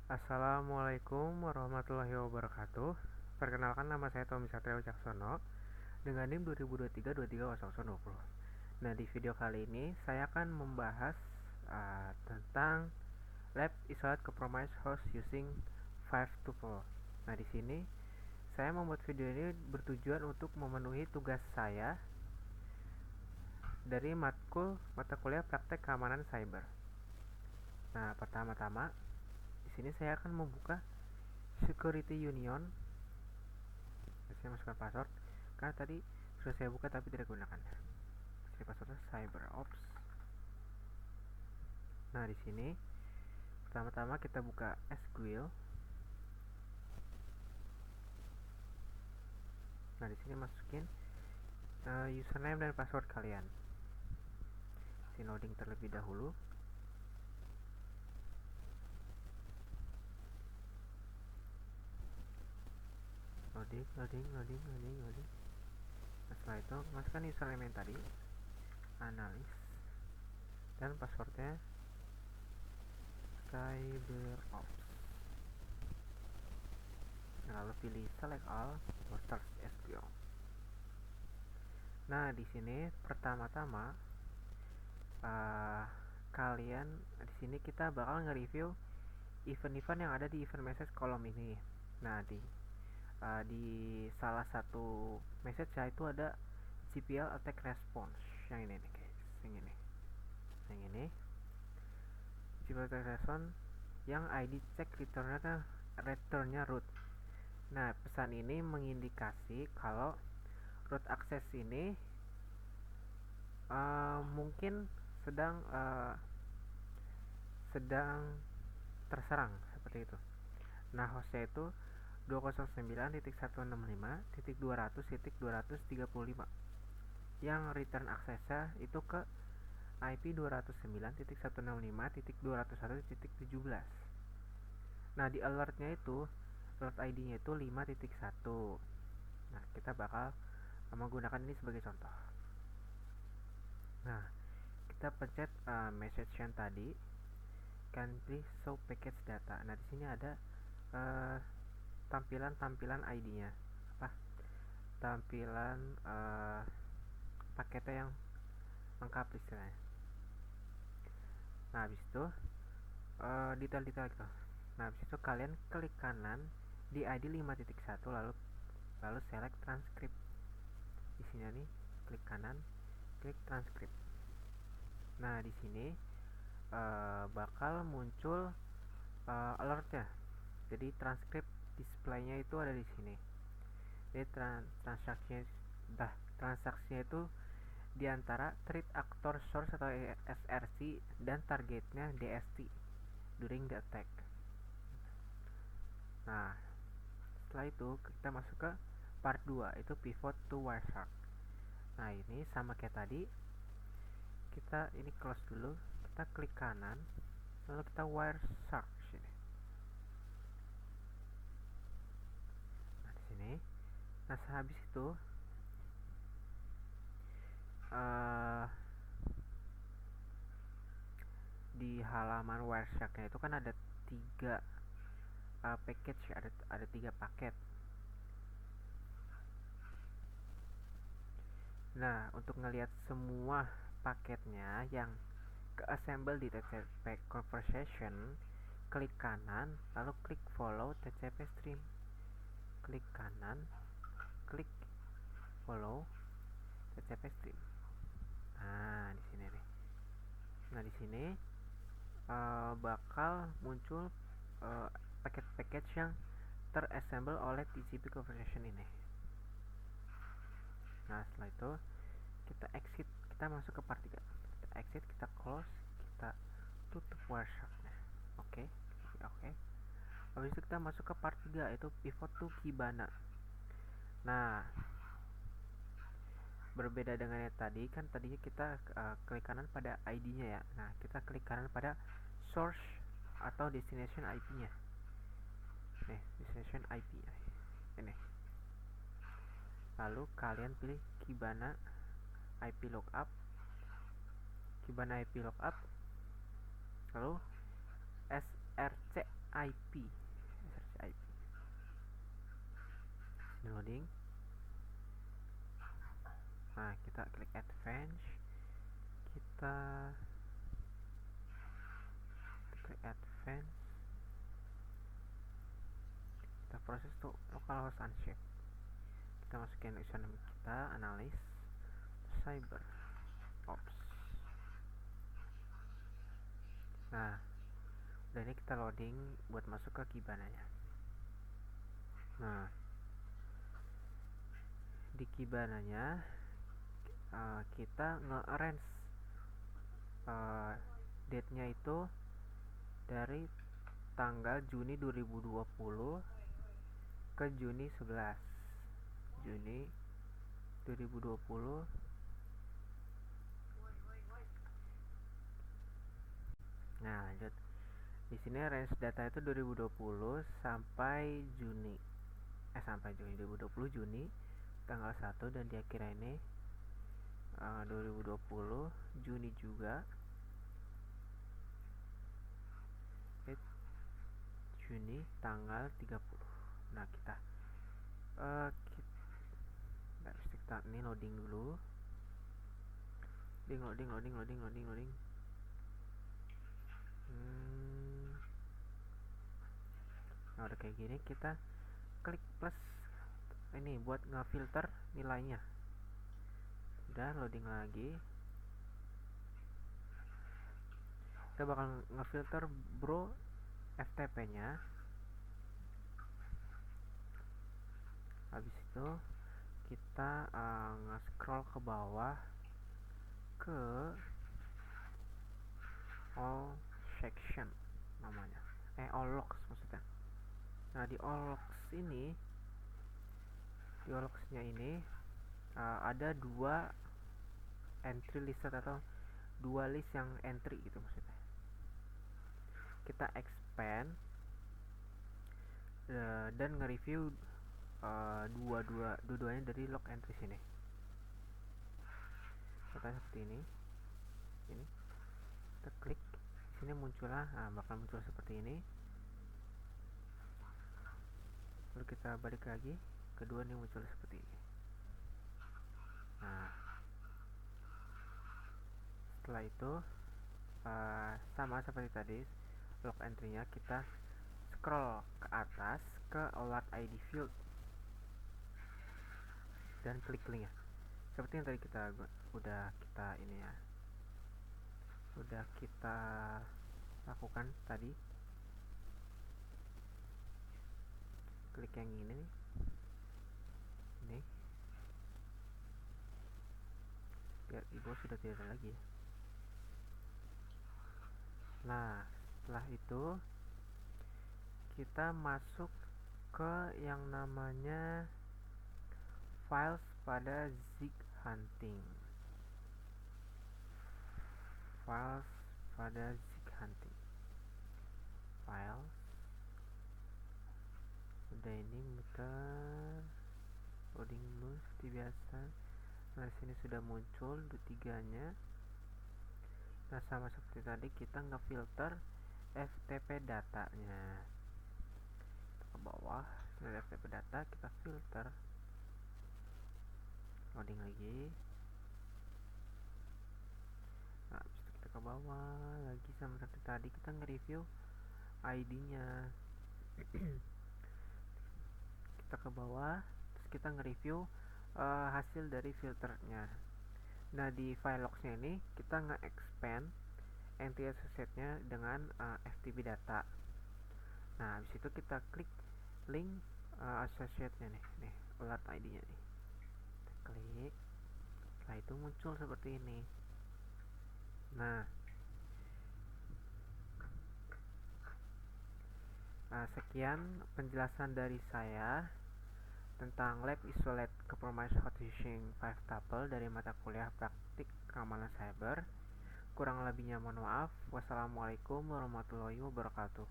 Assalamualaikum warahmatullahi wabarakatuh. Perkenalkan, nama saya Tommy Satrio Caksono dengan NIM 2023-230120. Nah, di video kali ini saya akan membahas tentang Lab Isolate Compromise Host using 5 tuple. Nah, di sini saya membuat video ini bertujuan untuk memenuhi tugas saya dari matkul mata kuliah praktek keamanan cyber. Nah, pertama-tama di sini saya akan membuka Security Union. Saya masukkan password karena tadi sudah saya buka tapi tidak gunakan. Jadi passwordnya CyberOps. Nah, di sini pertama-tama kita buka SQL. Nah, di sini masukin username dan password kalian. Sini loading terlebih dahulu. Loading. Nah, setelah itu masukkan username yang tadi, analis, dan passwordnya CyberOps. Lalu pilih select all or start SQL. Nah, di sini pertama-tama kalian di sini kita bakal nge-review event-event yang ada di event message kolom ini. Nah, di salah satu message ya itu ada GPL attack response yang ini nih guys, yang ini GPL attack response yang ID check returnnya root. Nah, pesan ini mengindikasi kalau root access ini mungkin sedang terserang seperti itu. Nah, hostnya itu 209.165.200.235 yang return aksesnya itu ke IP 209.165.201.17. Nah, di alertnya itu alert ID-nya itu 5.1. Nah, kita bakal menggunakan ini sebagai contoh. Nah, kita pencet message yang tadi, can please show package data. Nah, di sini ada tampilan ID-nya, tampilan paketnya yang lengkap istilahnya. Nah, habis itu detail-detail gitu. Nah, habis itu kalian klik kanan di ID 5.1 lalu select transcript. Isinya nih, klik kanan, klik transcript. Nah, di sini bakal muncul alertnya. Jadi transcript displaynya itu ada di sini. Jadi transaksinya itu diantara threat actor source atau SRC dan targetnya DST during the attack. Nah, setelah itu kita masuk ke part 2, itu pivot to Wireshark. Nah, ini sama kayak tadi, kita ini close dulu, kita klik kanan lalu kita Wireshark sini. Nah, di sini. Nah, sehabis itu di halaman Wireshark-nya itu kan ada 3 package, ada 3 paket. Nah, untuk ngelihat semua paketnya yang ke-assemble di TCP conversation, klik kanan lalu klik follow TCP stream. Klik kanan, klik follow TCP stream. Nah, di sini nih. Nah, di sini bakal muncul paket-paket yang terassemble oleh TCP conversation ini. Nah, setelah itu kita exit, kita masuk ke part 3. Kita exit, kita close, kita tutup Wireshark-nya. Oke. Habis itu kita masuk ke part 3, itu pivot to Kibana. Nah, berbeda dengan yang tadi, kan tadinya kita klik kanan pada ID-nya ya. Nah, kita klik kanan pada source atau destination IP-nya. Nih, destination IP ini. Lalu kalian pilih Kibana IP lookup, lalu src IP. Ini loading. Nah, kita klik advance, kita klik advance, kita proses tuh localhost unshaped, kita masukin username kita, analyst cyber ops. Nah, udah, ini kita loading buat masuk ke Kibana-nya. Nah, di Kibana-nya kita nge-arrange date-nya itu dari tanggal Juni 2020 ke Juni 11. Juni 2020 Nah, lanjut. Di sini range data itu 2020 sampai Juni. Sampai Juni 2020 Juni tanggal 1, dan dia kira ini 2020 Juni juga. Juni tanggal 30. Nah, kita ini loading dulu. Loading. Nah, udah kayak gini, kita klik plus ini buat ngefilter nilainya. Udah, loading lagi. Kita bakal ngefilter bro FTP nya. Habis itu kita nge-scroll ke bawah ke all section namanya, all logs maksudnya. Nah, di all logs ini, di all logs-nya ini ada dua entry listed atau dua list yang entry gitu maksudnya. Kita expand dan nge-review dua-duanya dari log entry sini. Contohnya seperti ini. Kita klik sini, muncullah, bakal muncul seperti ini. Lalu kita balik lagi, kedua nih muncul seperti ini. Nah, setelah itu sama seperti tadi log entry-nya, kita scroll ke atas ke alert ID field dan klik linknya seperti yang tadi udah kita lakukan tadi. Klik yang ini biar ibu sudah tidak ada lagi. Nah, setelah itu kita masuk ke yang namanya files pada Zig Hunting. Files udah, ini muter loading dulu seperti biasa. Nah, sini sudah muncul tiganya. Nah, sama seperti tadi kita ngefilter FTP datanya ke bawah. Dari FTP data kita filter, loading lagi. Nah, kita ke bawah lagi, sama seperti tadi kita nge-review ID-nya. Kita ke bawah, terus kita nge-review hasil dari filternya. Nah, di file logs-nya ini kita nge-expand entity associate-nya dengan FTP data. Nah, habis itu kita klik link associate-nya nih, alert ID-nya nih. Kita klik. Setelah itu muncul seperti ini. Nah, sekian penjelasan dari saya tentang Lab Isolate Compromise Hot Phishing 5 Tuple dari mata kuliah praktik keamanan cyber. Kurang lebihnya mohon maaf. Wassalamualaikum warahmatullahi wabarakatuh.